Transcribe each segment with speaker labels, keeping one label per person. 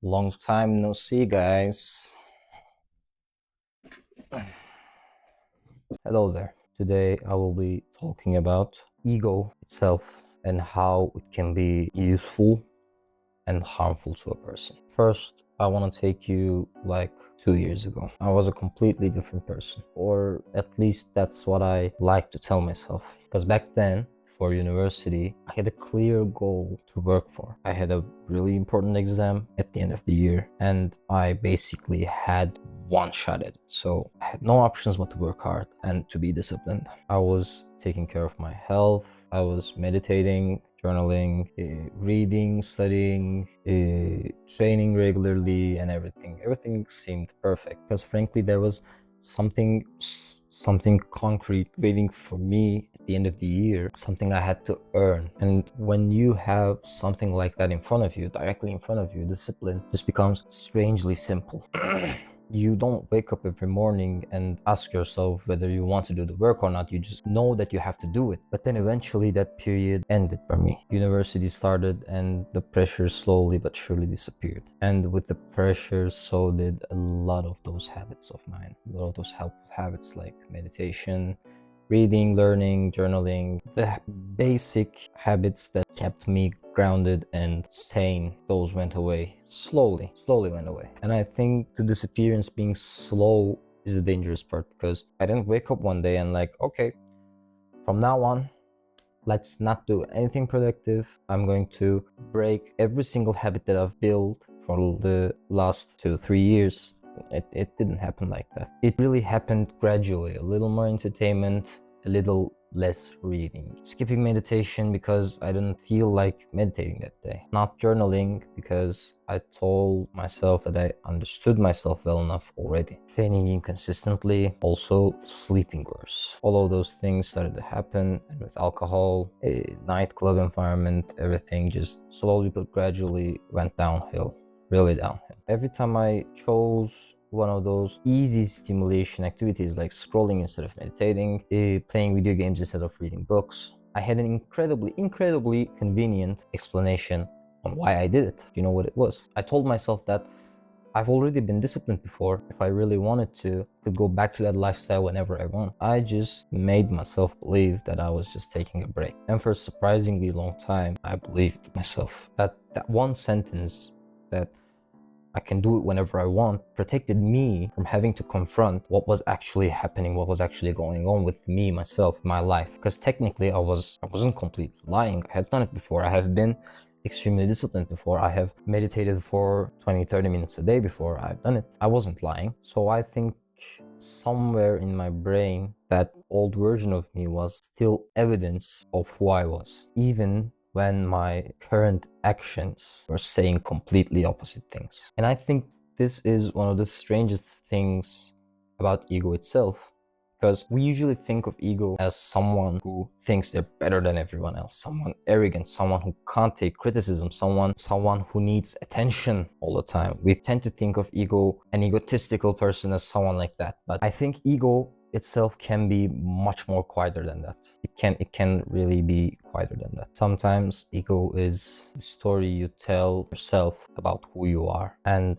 Speaker 1: Long time no see, guys. Hello there. Today I will be talking about ego itself and how it can be useful and harmful to a person. First, I want to take you like 2 years ago. I was a completely different person, or at least that's what I like to tell myself. Because back then, for university, I had a clear goal to work for. I had a really important exam at the end of the year, and I basically had one shot at it. So I had no options but to work hard and to be disciplined. I was taking care of my health, I was meditating, journaling, reading, studying, training regularly, and everything. Everything seemed perfect because, frankly, there was something concrete waiting for me at the end of the year, something I had to earn. And when you have something like that in front of you, directly in front of you, discipline just becomes strangely simple. You don't wake up every morning and ask yourself whether you want to do the work or not. You just know that you have to do it. But then eventually that period ended for me. University started and the pressure slowly but surely disappeared. And with the pressure, so did a lot of those habits of mine. A lot of those helpful habits like meditation, reading, learning, journaling, the basic habits that kept me grounded and sane, those went away slowly went away. And I think the disappearance being slow is the dangerous part, because I didn't wake up one day and like, okay, from now on, let's not do anything productive. I'm going to break every single habit that I've built for the last 2-3 years. It didn't happen like that. It really happened gradually. A little more entertainment, a little less reading. Skipping meditation because I didn't feel like meditating that day. Not journaling because I told myself that I understood myself well enough already. Training inconsistently, also sleeping worse. All of those things started to happen, and with alcohol, a nightclub environment, everything just slowly but gradually went downhill. Really downhill. Every time I chose one of those easy stimulation activities like scrolling instead of meditating, playing video games instead of reading books, I had an incredibly convenient explanation on why I did it. Do you know what it was? I told myself that I've already been disciplined before. If I really wanted to, I could go back to that lifestyle whenever I want. I just made myself believe that I was just taking a break. And for a surprisingly long time, I believed myself. That one sentence, that I can do it whenever I want, protected me from having to confront what was actually happening, what was actually going on with me, myself, my life. Because technically I wasn't completely lying. I had done it before. I have been extremely disciplined before. I have meditated for 20-30 minutes a day before. I've done it. I wasn't lying. So I think somewhere in my brain, that old version of me was still evidence of who I was, even when my current actions were saying completely opposite things. And I think this is one of the strangest things about ego itself, because we usually think of ego as someone who thinks they're better than everyone else, someone arrogant, someone who can't take criticism, someone who needs attention all the time. We tend to think of ego, an egotistical person, as someone like that. But I think ego itself can be much more quieter than that. It can really be quieter than that. Sometimes ego is the story you tell yourself about who you are, and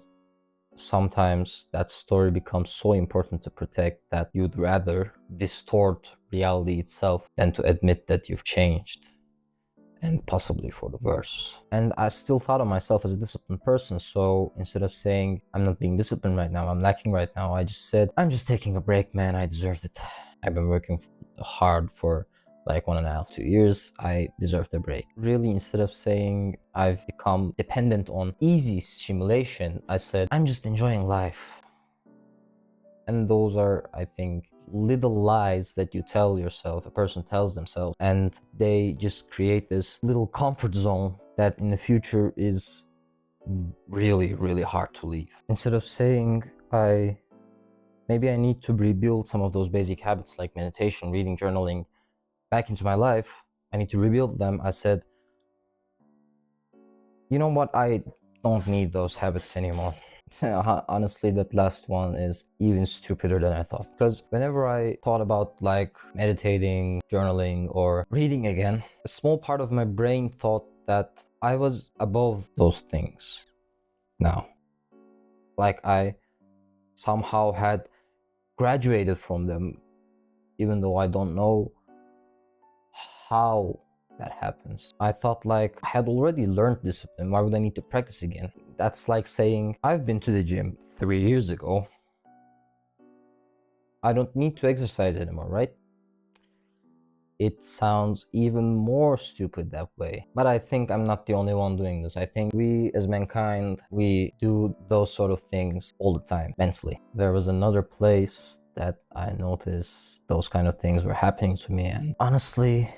Speaker 1: sometimes that story becomes so important to protect that you'd rather distort reality itself than to admit that you've changed, and possibly for the worse. And I still thought of myself as a disciplined person, so instead of saying I'm not being disciplined right now, I'm lacking right now, I just said I'm just taking a break, man. I deserved it. I've been working hard for like 1.5-2 years. I deserved a break. Really, instead of saying I've become dependent on easy stimulation, I said I'm just enjoying life. And those are, I think, little lies that you tell yourself, a person tells themselves, and they just create this little comfort zone that in the future is really hard to leave. Instead of saying maybe I need to rebuild some of those basic habits like meditation, reading, journaling back into my life, I need to rebuild them, I said, you know what, I don't need those habits anymore. Honestly, that last one is even stupider than I thought, because whenever I thought about like meditating, journaling, or reading again, a small part of my brain thought that I was above those things now. like I somehow had graduated from them, even though I don't know how that happens. I thought like I had already learned discipline. Why would I need to practice again? That's like saying I've been to the gym 3 years ago. I don't need to exercise anymore, right? It sounds even more stupid that way. But I think I'm not the only one doing this. I think we as mankind, we do those sort of things all the time mentally. There was another place that I noticed those kind of things were happening to me, and honestly,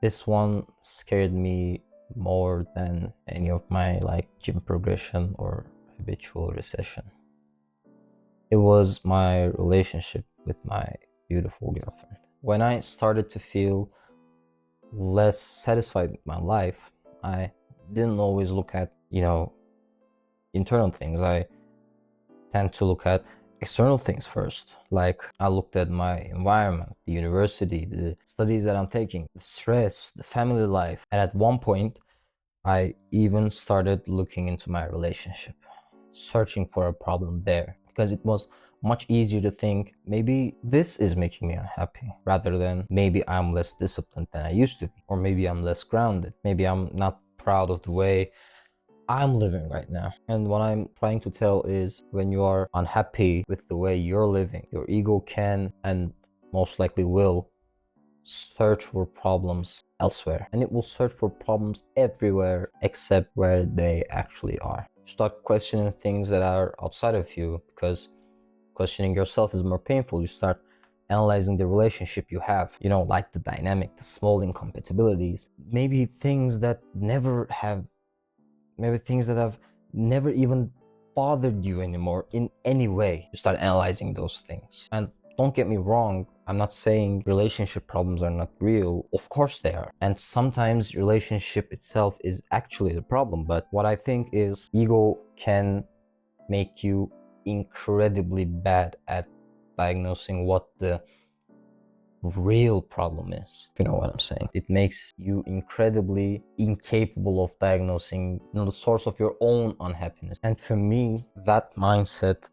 Speaker 1: this one scared me more than any of my like gym progression or habitual recession. It was my relationship with my beautiful girlfriend. When I started to feel less satisfied with my life, I didn't always look at, internal things. I tend to look at external things first. Like I looked at my environment, the university, the studies that I'm taking, the stress, the family life. And at one point, I even started looking into my relationship, searching for a problem there, because it was much easier to think maybe this is making me unhappy rather than maybe I'm less disciplined than I used to be, or maybe I'm less grounded, maybe I'm not proud of the way I'm living right now. And what I'm trying to tell is when you are unhappy with the way you're living, your ego can and most likely will search for problems elsewhere, and it will search for problems everywhere except where they actually are. Start questioning things that are outside of you, because questioning yourself is more painful. You start analyzing the relationship you have, like the dynamic, the small incompatibilities, maybe things that have never even bothered you anymore in any way. You start analyzing those things. And don't get me wrong, I'm not saying relationship problems are not real. Of course they are. And sometimes relationship itself is actually the problem. But what I think is ego can make you incredibly bad at diagnosing what the real problem is, if you know what I'm saying. It makes you incredibly incapable of diagnosing, the source of your own unhappiness. And for me, that mindset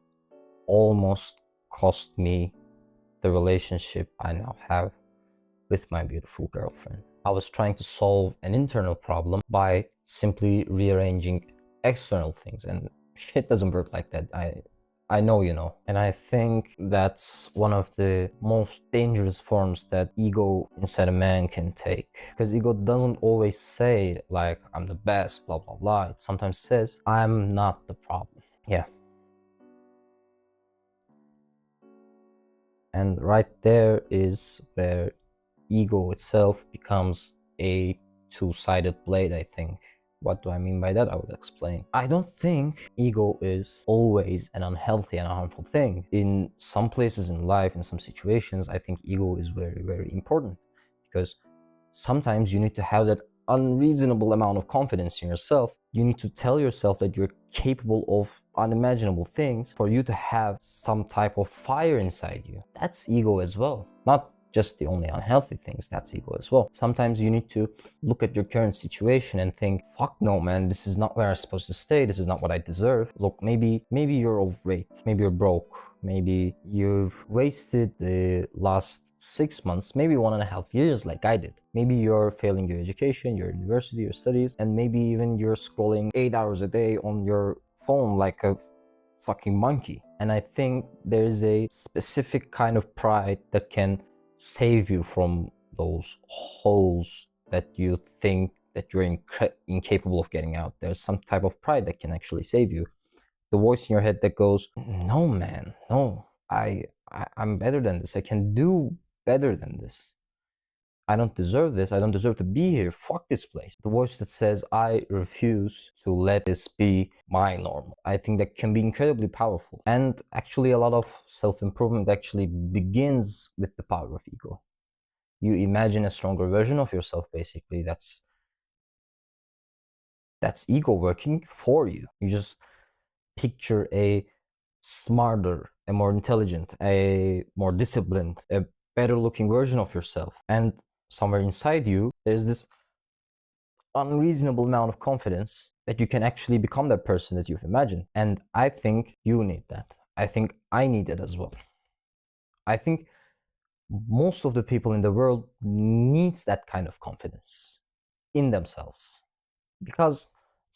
Speaker 1: almost cost me the relationship I now have with my beautiful girlfriend. I was trying to solve an internal problem by simply rearranging external things, and shit doesn't work like that. I know you know. And I think that's one of the most dangerous forms that ego inside a man can take. Because ego doesn't always say, like, I'm the best, blah, blah, blah. It sometimes says, I'm not the problem. Yeah. And right there is where ego itself becomes a two-sided blade, I think. What do I mean by that? I will explain. I don't think ego is always an unhealthy and a harmful thing. In some places in life, in some situations, I think ego is very, very important, because sometimes you need to have that unreasonable amount of confidence in yourself. You need to tell yourself that you're capable of unimaginable things for you to have some type of fire inside you. That's ego as well. Not just the only unhealthy things, that's ego as well. Sometimes you need to look at your current situation and think, fuck no, man, this is not where I'm supposed to stay. This is not what I deserve. Look, maybe you're overweight. Maybe you're broke. Maybe you've wasted the last 6 months, maybe 1.5 years like I did. Maybe you're failing your education, your university, your studies, and maybe even you're scrolling 8 hours a day on your phone like a fucking monkey. And I think there is a specific kind of pride that can save you from those holes that you think that you're incapable of getting out. There's some type of pride that can actually save you. The voice in your head that goes, no man, no, I'm better than this. I can do better than this. I don't deserve this. I don't deserve to be here. Fuck this place. The voice that says, I refuse to let this be my normal. I think that can be incredibly powerful. And actually, a lot of self-improvement actually begins with the power of ego. You imagine a stronger version of yourself, basically. That's ego working for you. You just picture a smarter, a more intelligent, a more disciplined, a better looking version of yourself. And somewhere inside you, there's this unreasonable amount of confidence that you can actually become that person that you've imagined. And I think you need that. I think I need it as well. I think most of the people in the world needs that kind of confidence in themselves, because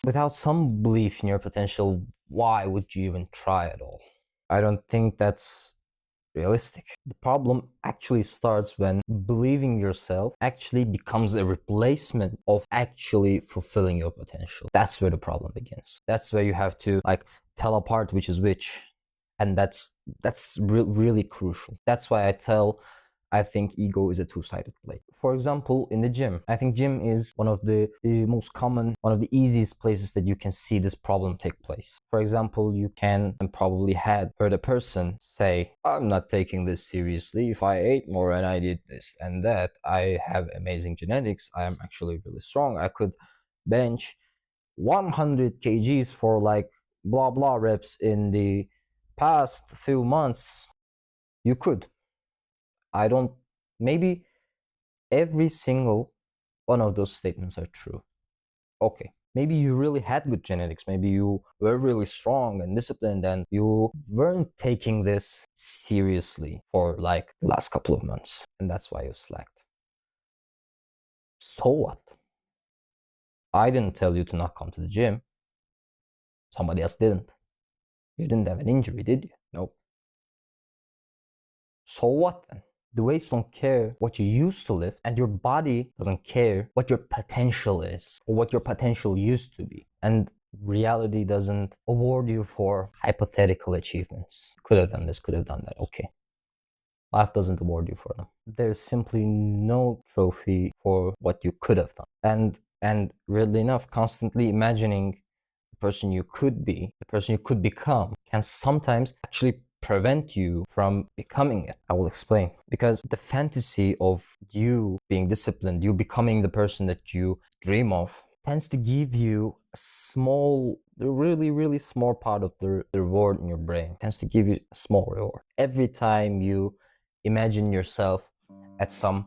Speaker 1: without some belief in your potential, why would you even try at all? I don't think that's realistic. The problem actually starts when believing yourself actually becomes a replacement of actually fulfilling your potential. That's where the problem begins. That's where you have to tell apart which is which. And that's really crucial. That's why I think ego is a two-sided blade. For example, in the gym, I think gym is one of the most common, one of the easiest places that you can see this problem take place. For example, you can and probably had heard a person say, I'm not taking this seriously. If I ate more and I did this and that, I have amazing genetics. I am actually really strong. I could bench 100 kgs for blah blah reps in the past few months. You could. Maybe every single one of those statements are true. Okay, maybe you really had good genetics. Maybe you were really strong and disciplined and you weren't taking this seriously for the last couple of months. And that's why you slacked. So what? I didn't tell you to not come to the gym. Somebody else didn't. You didn't have an injury, did you? Nope. So what then? The weights don't care what you used to lift, and your body doesn't care what your potential is or what your potential used to be. And reality doesn't award you for hypothetical achievements. Could have done this, could have done that. Okay. Life doesn't award you for them. There's simply no trophy for what you could have done. And weirdly enough, constantly imagining the person you could be, the person you could become, can sometimes actually prevent you from becoming it. I will explain. Because the fantasy of you being disciplined, you becoming the person that you dream of, tends to give you a small, really, really small part of the reward in your brain. It tends to give you a small reward. Every time you imagine yourself at some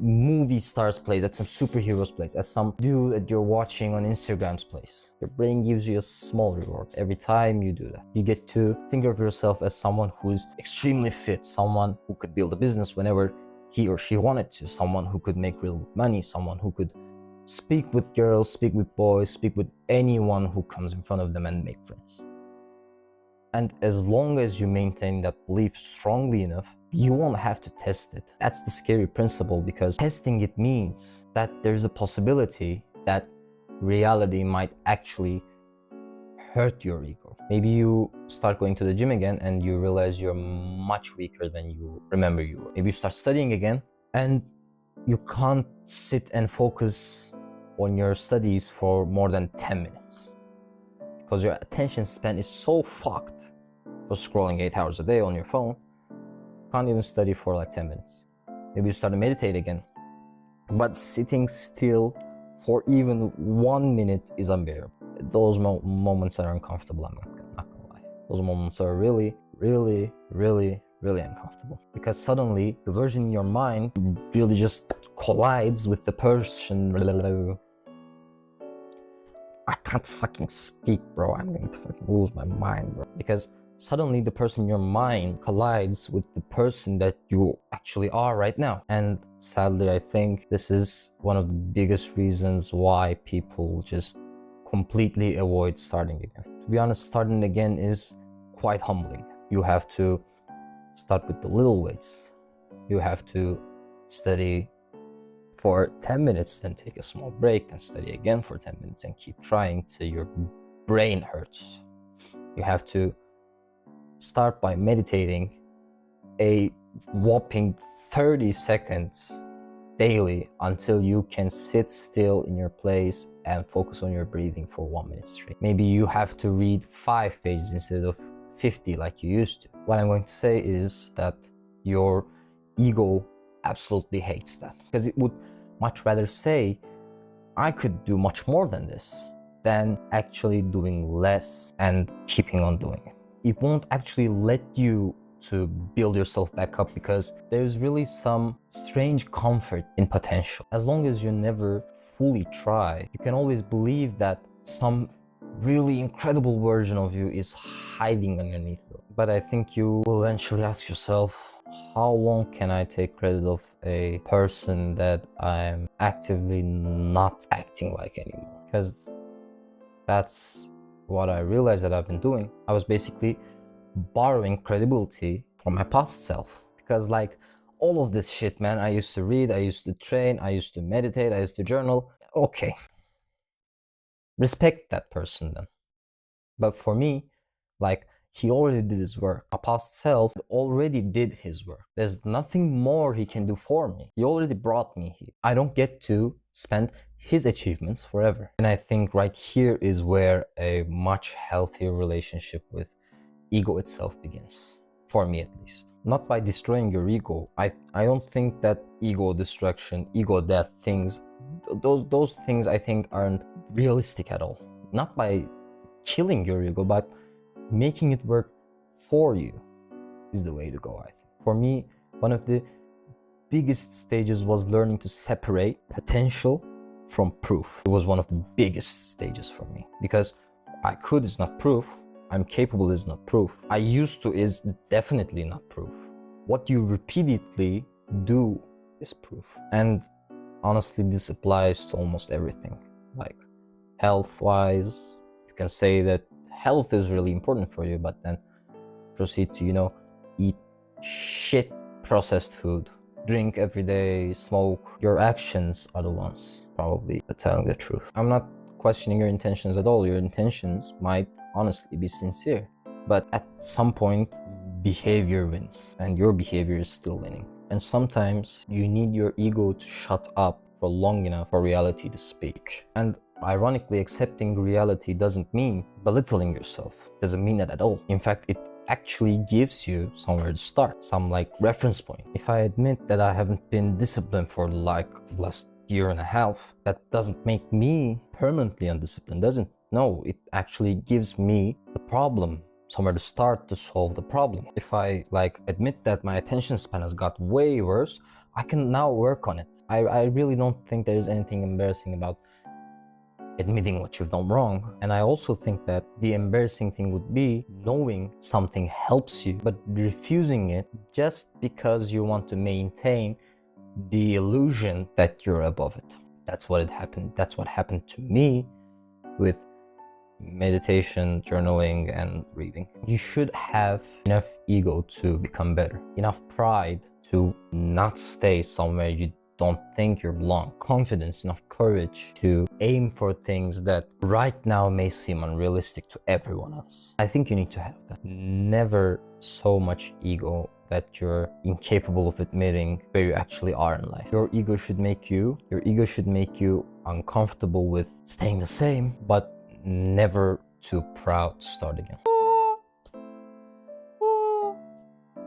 Speaker 1: movie star's place, at some superhero's place, at some dude that you're watching on Instagram's place, your brain gives you a small reward every time you do that. You get to think of yourself as someone who's extremely fit, someone who could build a business whenever he or she wanted to, someone who could make real money, someone who could speak with girls, speak with boys, speak with anyone who comes in front of them and make friends. And as long as you maintain that belief strongly enough, you won't have to test it. That's the scary principle, because testing it means that there's a possibility that reality might actually hurt your ego. Maybe you start going to the gym again and you realize you're much weaker than you remember you were. Maybe you start studying again and you can't sit and focus on your studies for more than 10 minutes. Because your attention span is so fucked for scrolling 8 hours a day on your phone, you can't even study for 10 minutes. Maybe you start to meditate again, but sitting still for even 1 minute is unbearable. Those moments are uncomfortable, I'm not gonna lie. Those moments are really, really, really, really uncomfortable. Because suddenly, the version in your mind really just collides with the person. I can't fucking speak, bro. I'm going to fucking lose my mind, bro. Because suddenly the person in your mind collides with the person that you actually are right now. And sadly, I think this is one of the biggest reasons why people just completely avoid starting again. To be honest, starting again is quite humbling. You have to start with the little weights. You have to study for 10 minutes, then take a small break, then study again for 10 minutes and keep trying till your brain hurts. You have to start by meditating a whopping 30 seconds daily until you can sit still in your place and focus on your breathing for 1 minute straight. Maybe you have to read 5 pages instead of 50 like you used to. What I'm going to say is that your ego absolutely hates that, because it would much rather say, I could do much more than this, than actually doing less and keeping on doing it. It won't actually let you to build yourself back up, because there's really some strange comfort in potential. As long as you never fully try, you can always believe that some really incredible version of you is hiding underneath it. But I think you will eventually ask yourself, how long can I take credit of a person that I'm actively not acting like anymore? Because that's what I realized that I've been doing. I was basically borrowing credibility from my past self. Because like all of this shit, man, I used to read, I used to train, I used to meditate, I used to journal. Okay, respect that person then. But for me, like, he already did his work. My past self already did his work. There's nothing more he can do for me. He already brought me here. I don't get to spend his achievements forever. And I think right here is where a much healthier relationship with ego itself begins. For me at least. Not by destroying your ego. I don't think that ego destruction, ego death things, those things I think aren't realistic at all. Not by killing your ego, but making it work for you is the way to go, I think. For me, one of the biggest stages was learning to separate potential from proof. It was one of the biggest stages for me, because I could is not proof, I'm capable is not proof, I used to is definitely not proof. What you repeatedly do is proof. And honestly, this applies to almost everything. Like health-wise, you can say that health is really important for you, but then proceed to, eat shit processed food, drink every day, smoke. Your actions are the ones probably telling the truth. I'm not questioning your intentions at all. Your intentions might honestly be sincere, but at some point, behavior wins, and your behavior is still winning. And sometimes you need your ego to shut up for long enough for reality to speak. And ironically, accepting reality doesn't mean belittling yourself. It doesn't mean that at all. In fact, it actually gives you somewhere to start, some like reference point. If I admit that I haven't been disciplined for like last year and a half, that doesn't make me permanently undisciplined, doesn't. No, it actually gives me the problem, somewhere to start to solve the problem. If I like admit that my attention span has got way worse, I can now work on it. I really don't think there's anything embarrassing about admitting what you've done wrong. And I also think that the embarrassing thing would be knowing something helps you, but refusing it just because you want to maintain the illusion that you're above it. That's what happened. That's what happened to me with meditation, journaling, and reading. You should have enough ego to become better, enough pride to not stay somewhere you don't think you belong, confidence, enough courage to aim for things that right now may seem unrealistic to everyone else. I think you need to have that. Never so much ego that you're incapable of admitting where you actually are in life. Your ego should make you uncomfortable with staying the same, but never too proud to start again.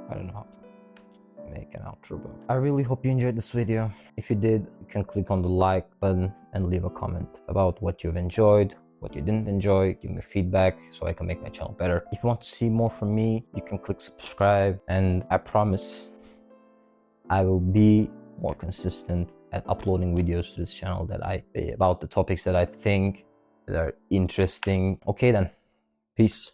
Speaker 1: I don't know how to make an outro, but I really hope you enjoyed this video. If you did, you can click on the like button and leave a comment about what you've enjoyed, what you didn't enjoy. Give me feedback so I can make my channel better. If you want to see more from me, you can click subscribe, and I promise I will be more consistent at uploading videos to this channel about the topics that I think that are interesting. Okay then, peace.